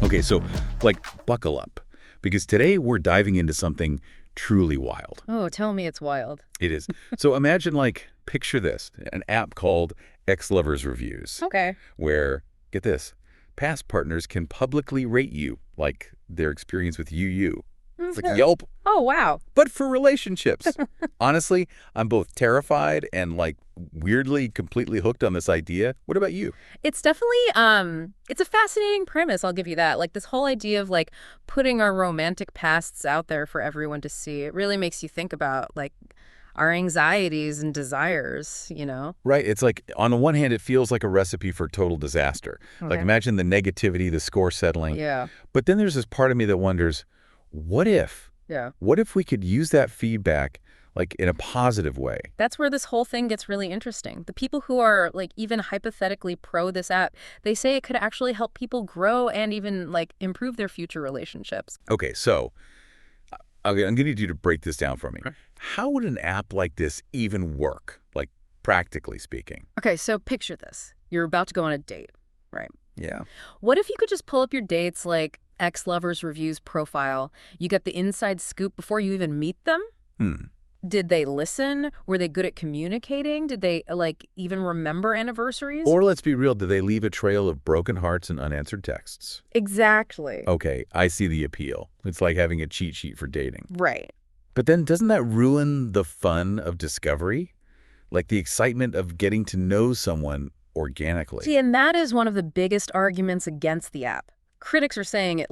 Okay, so buckle up because today we're diving into something truly wild. Oh, tell me it's wild. It is. So imagine picture this, an app called Ex-Lovers Reviews, Okay. where, get this, past partners can publicly rate you, like their experience with you. It's like Yelp, Oh, wow. but for relationships. Honestly, I'm both terrified and weirdly completely hooked on this idea. What about you? It's definitely it's a fascinating premise, I'll give you that. Like this whole idea of putting our romantic pasts out there for everyone to see. It really makes you think about our anxieties and desires. Right. It's on the one hand, it feels like a recipe for total disaster. Okay. Imagine the negativity, the score settling. Yeah. But then there's this part of me that wonders, what if? Yeah. What if we could use that feedback in a positive way? That's where this whole thing gets really interesting. The people who are even hypothetically pro this app, they say it could actually help people grow and even improve their future relationships. Okay, so I'm going to need you to break this down for me. Okay. How would an app like this even work, practically speaking? Okay, so picture this. You're about to go on a date, right? Yeah. What if you could just pull up your date's ex-lovers reviews profile? You get the inside scoop before you even meet them? Did they listen? Were they good at communicating? Did they even remember anniversaries? Or let's be real, do they leave a trail of broken hearts and unanswered texts? Exactly. Okay, I see the appeal. It's like having a cheat sheet for dating. Right. But then doesn't that ruin the fun of discovery? The excitement of getting to know someone organically. See, and that is one of the biggest arguments against the app. Critics are saying it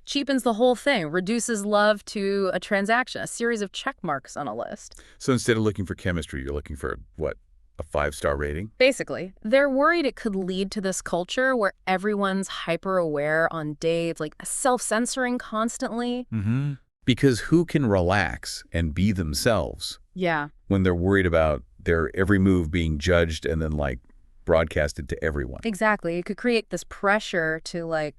cheapens the whole thing, reduces love to a transaction, a series of check marks on a list. So instead of looking for chemistry, you're looking for, what, a 5-star rating? Basically, they're worried it could lead to this culture where everyone's hyper-aware on dates, self-censoring constantly. Mm-hmm. Because who can relax and be themselves Yeah. when they're worried about their every move being judged and then, broadcasted to everyone? Exactly. It could create this pressure to,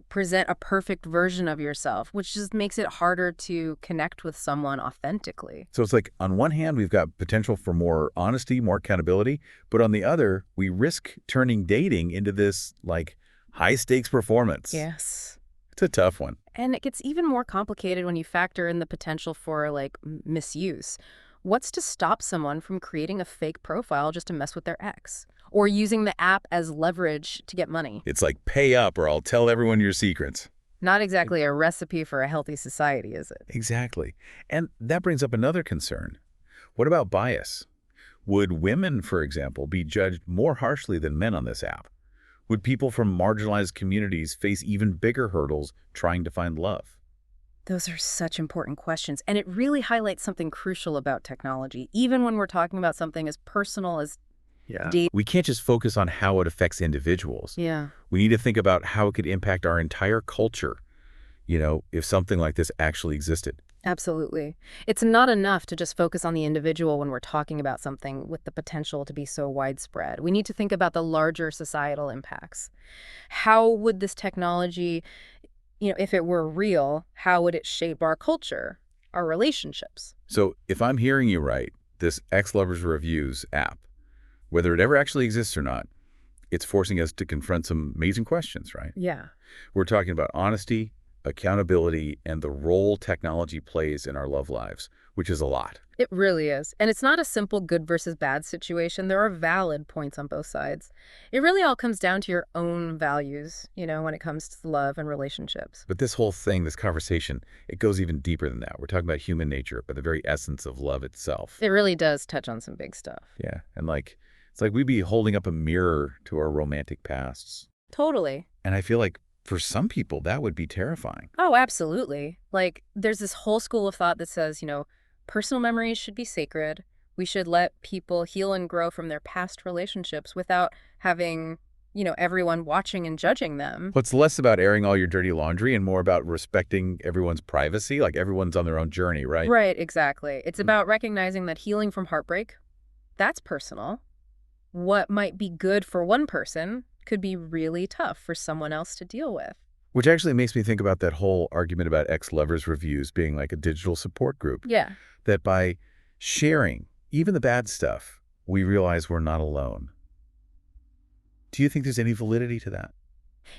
present a perfect version of yourself, which just makes it harder to connect with someone authentically. So it's on one hand, we've got potential for more honesty, more accountability, but on the other, we risk turning dating into this, high-stakes performance. Yes. It's a tough one. And it gets even more complicated when you factor in the potential for, misuse. What's to stop someone from creating a fake profile just to mess with their ex? Or using the app as leverage to get money? It's pay up or I'll tell everyone your secrets. Not exactly a recipe for a healthy society, is it? Exactly. And that brings up another concern. What about bias? Would women, for example, be judged more harshly than men on this app? Would people from marginalized communities face even bigger hurdles trying to find love? Those are such important questions, and it really highlights something crucial about technology, even when we're talking about something as personal as dating. We can't just focus on how it affects individuals. Yeah. We need to think about how it could impact our entire culture, if something like this actually existed. Absolutely. It's not enough to just focus on the individual when we're talking about something with the potential to be so widespread. We need to think about the larger societal impacts. How would this technology, if it were real, how would it shape our culture, our relationships? So if I'm hearing you right, this Ex-Lovers Reviews app, whether it ever actually exists or not, it's forcing us to confront some amazing questions, right? Yeah. We're talking about honesty, accountability, and the role technology plays in our love lives, which is a lot. It really is. And it's not a simple good versus bad situation. There are valid points on both sides. It really all comes down to your own values, when it comes to love and relationships. But this whole thing, this conversation, it goes even deeper than that. We're talking about human nature, but the very essence of love itself. It really does touch on some big stuff. Yeah. And it's like we'd be holding up a mirror to our romantic pasts. Totally. And I feel like for some people, that would be terrifying. Oh, absolutely. There's this whole school of thought that says, personal memories should be sacred. We should let people heal and grow from their past relationships without having, everyone watching and judging them. Well, it's less about airing all your dirty laundry and more about respecting everyone's privacy. Everyone's on their own journey, right? Right, exactly. It's about recognizing that healing from heartbreak, that's personal. What might be good for one person could be really tough for someone else to deal with. Which actually makes me think about that whole argument about ex-lovers reviews being like a digital support group. Yeah. That by sharing even the bad stuff, we realize we're not alone. Do you think there's any validity to that?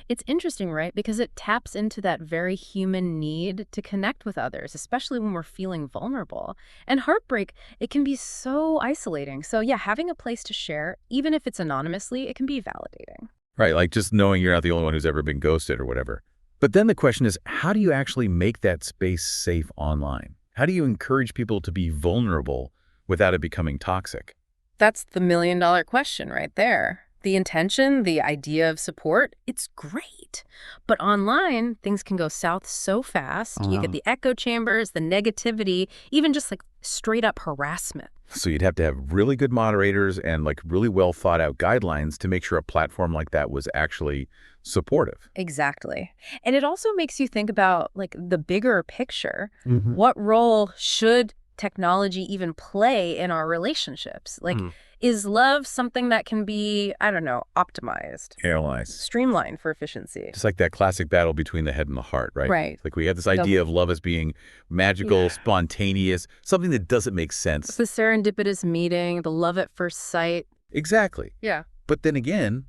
It's interesting, right? Because it taps into that very human need to connect with others, especially when we're feeling vulnerable. And heartbreak, it can be so isolating. So yeah, having a place to share, even if it's anonymously, it can be validating. Right, like just knowing you're not the only one who's ever been ghosted or whatever. But then the question is, how do you actually make that space safe online? How do you encourage people to be vulnerable without it becoming toxic? That's the million-dollar question right there. The intention, the idea of support, it's great. But online, things can go south so fast. You get Uh-huh. the echo chambers, the negativity, even just like straight up harassment. So you'd have to have really good moderators and like really well thought out guidelines to make sure a platform like that was actually supportive. Exactly. And it also makes you think about like the bigger picture. Hmm. What role should technology even play in our relationships? Like, is love something that can be, I don't know, optimized, Analyze. streamlined for efficiency? Just like that classic battle between the head and the heart, right? Right. Like we have this idea of love as being magical, spontaneous, something that doesn't make sense. The serendipitous meeting, the love at first sight. Exactly. Yeah. But then again,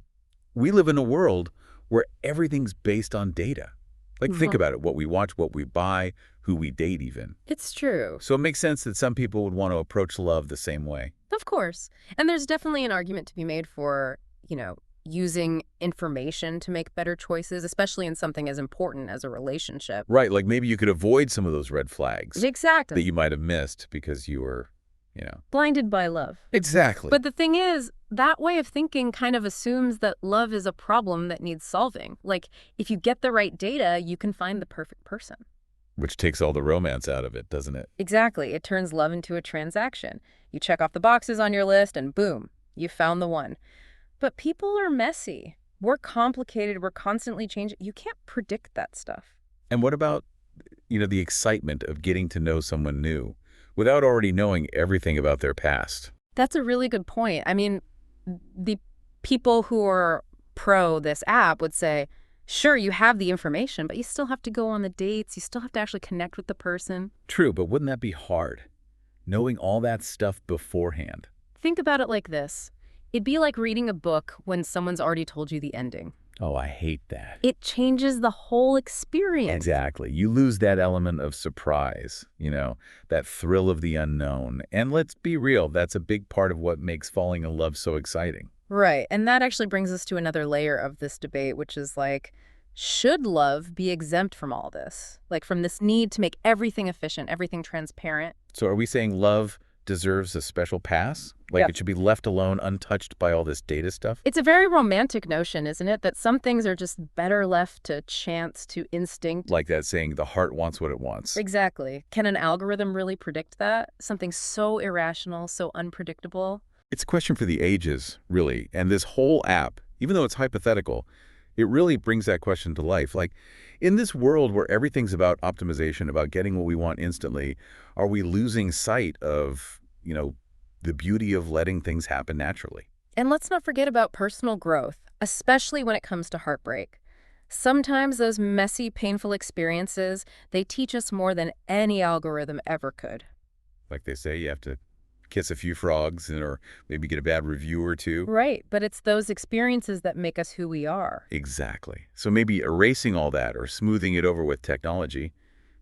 we live in a world where everything's based on data. Like think about it, what we watch, what we buy, who we date even. It's true. So it makes sense that some people would want to approach love the same way. Of course. And there's definitely an argument to be made for, using information to make better choices, especially in something as important as a relationship. Right, like maybe you could avoid some of those red flags that Exactly. you might have missed because you were, Blinded by love. Exactly. But the thing is, that way of thinking kind of assumes that love is a problem that needs solving. Like, if you get the right data, you can find the perfect person. Which takes all the romance out of it, doesn't it? Exactly. It turns love into a transaction. You check off the boxes on your list and boom, you found the one. But people are messy. We're complicated. We're constantly changing. You can't predict that stuff. And what about, the excitement of getting to know someone new without already knowing everything about their past? That's a really good point. I mean, the people who are pro this app would say, sure, you have the information, but you still have to go on the dates. You still have to actually connect with the person. True, but wouldn't that be hard? Knowing all that stuff beforehand. Think about it like this. It'd be like reading a book when someone's already told you the ending. Oh, I hate that. It changes the whole experience. Exactly. You lose that element of surprise, that thrill of the unknown. And let's be real, that's a big part of what makes falling in love so exciting. Right. And that actually brings us to another layer of this debate, which is like, should love be exempt from all this? Like from this need to make everything efficient, everything transparent? So are we saying love deserves a special pass? Like Yep. it should be left alone, untouched by all this data stuff? It's a very romantic notion, isn't it? That some things are just better left to chance, to instinct. Like that saying, the heart wants what it wants. Exactly. Can an algorithm really predict that? Something so irrational, so unpredictable? It's a question for the ages, really. And this whole app, even though it's hypothetical, it really brings that question to life. Like, in this world where everything's about optimization, about getting what we want instantly, are we losing sight of, the beauty of letting things happen naturally? And let's not forget about personal growth, especially when it comes to heartbreak. Sometimes those messy, painful experiences, they teach us more than any algorithm ever could. Like they say, you have to kiss a few frogs or maybe get a bad review or two. Right, but it's those experiences that make us who we are. Exactly. So maybe erasing all that or smoothing it over with technology,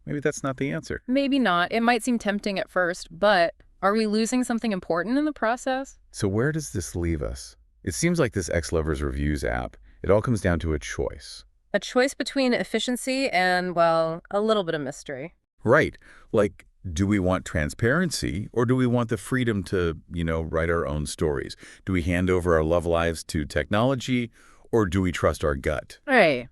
maybe that's not the answer. Maybe not. It might seem tempting at first, but are we losing something important in the process? So where does this leave us? It seems like this Ex-Lovers Reviews app, it all comes down to a choice. A choice between efficiency and, well, a little bit of mystery. Right. Like, do we want transparency or do we want the freedom to, write our own stories? Do we hand over our love lives to technology or do we trust our gut? Right.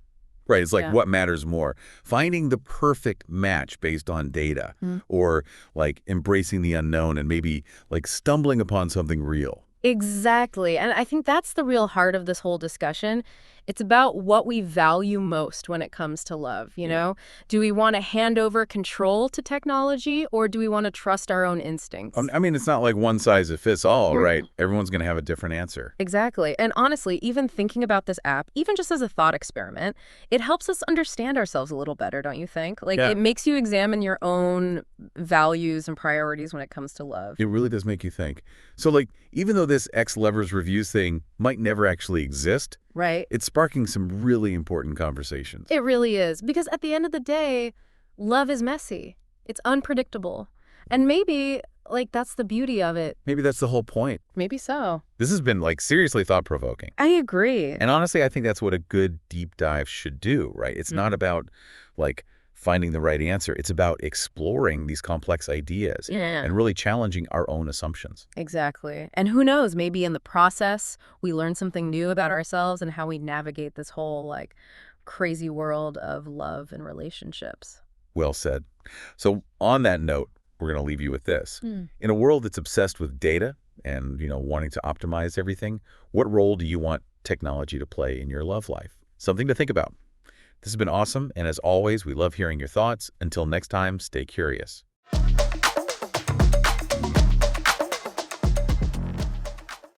Right. It's like Yeah. what matters more? Finding the perfect match based on data or like embracing the unknown and maybe like stumbling upon something real. Exactly. And I think that's the real heart of this whole discussion. It's about what we value most when it comes to love, Do we want to hand over control to technology or do we want to trust our own instincts? I mean, it's not like one size fits all, right? Everyone's going to have a different answer. Exactly. And honestly, even thinking about this app, even just as a thought experiment, it helps us understand ourselves a little better, don't you think? Like Yeah. it makes you examine your own values and priorities when it comes to love. It really does make you think. So like, even though this ex-lovers reviews thing might never actually exist, Right. it's sparking some really important conversations. It really is. Because at the end of the day, love is messy. It's unpredictable. And maybe, like, that's the beauty of it. Maybe that's the whole point. Maybe so. This has been, like, seriously thought-provoking. I agree. And honestly, I think that's what a good deep dive should do, right? It's not about, like, finding the right answer. It's about exploring these complex ideas and really challenging our own assumptions. Exactly. And who knows, maybe in the process, we learn something new about ourselves and how we navigate this whole, like, crazy world of love and relationships. Well said. So on that note, we're going to leave you with this. In a world that's obsessed with data and, wanting to optimize everything, what role do you want technology to play in your love life? Something to think about. This has been awesome, and as always, we love hearing your thoughts. Until next time, stay curious.